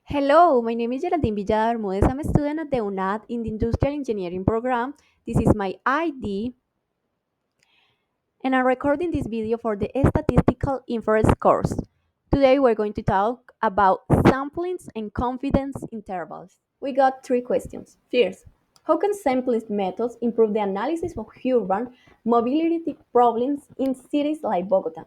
Hello, my name is Geraldine Villada. I'm a student at the UNAD in the Industrial Engineering program. This is my ID, and I'm recording this video for the Statistical Inference course. Today, we're going to talk about samplings and confidence intervals. We got three questions. First, how can sampling methods improve the analysis of urban mobility problems in cities like Bogota?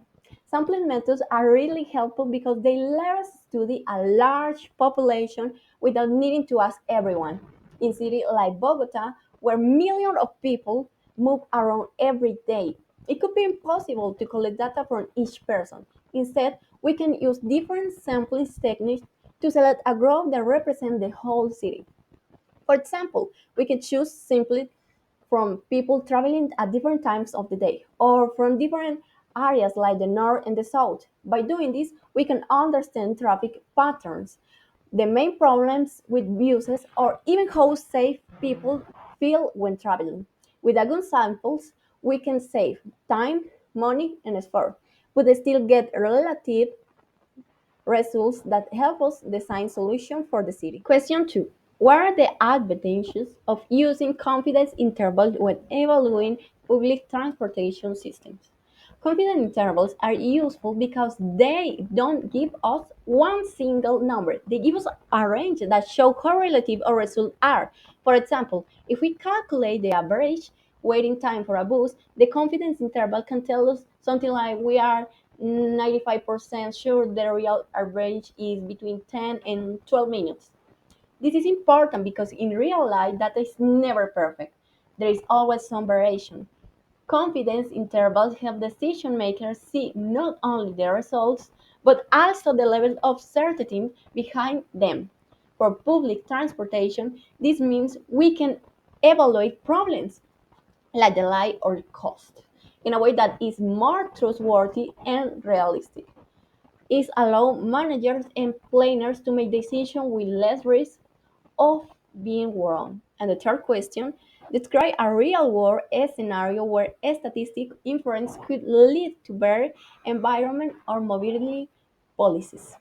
Sampling methods are really helpful because they let us study a large population without needing to ask everyone. In cities like Bogota, where millions of people move around every day, it could be impossible to collect data from each person. Instead, we can use different sampling techniques to select a group that represents the whole city. For example, we can choose simply from people traveling at different times of the day or from different areas like the north and the south. By doing this, we can understand traffic patterns, the main problems with buses, or even how safe people feel when traveling. With a good samples, we can save time, money, and effort, but still get relative results that help us design solutions for the city. Question 2. What are the advantages of using confidence intervals when evaluating public transportation systems? Confidence intervals are useful because they don't give us one single number. They give us a range that shows how relative our results are. For example, if we calculate the average waiting time for a bus, the confidence interval can tell us something like we are 95% sure the real average is between 10 and 12 minutes. This is important because in real life data is never perfect. There is always some variation. Confidence intervals help decision makers see not only the results, but also the level of certainty behind them. For public transportation, this means we can evaluate problems like the light or cost in a way that is more trustworthy and realistic. It allows managers and planners to make decisions with less risk of being wrong. And the third question, describe a real world scenario where a statistic inference could lead to better environment or mobility policies.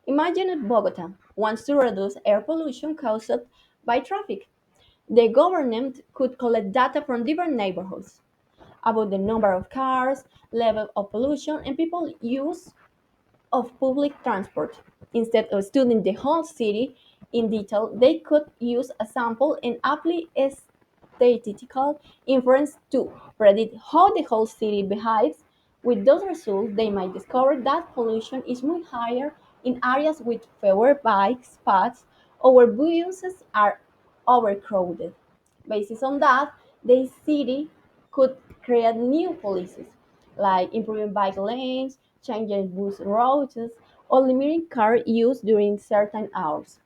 Imagine if Bogota wants to reduce air pollution caused by traffic. The government could collect data from different neighborhoods about the number of cars, level of pollution, and people use of public transport. Instead of studying the whole city in detail, they could use a sample and apply a statistical inference to predict how the whole city behaves. With those results, they might discover that pollution is much higher in areas with fewer bike paths or where buses are overcrowded. Based on that, the city could create new policies like improving bike lanes, changing bus routes, or limiting car use during certain hours.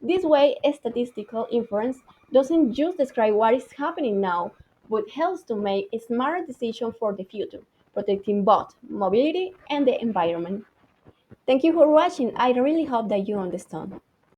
This way, statistical inference doesn't just describe what is happening now, but helps to make a smarter decision for the future, protecting both mobility and the environment. Thank you for watching. I really hope that you understand.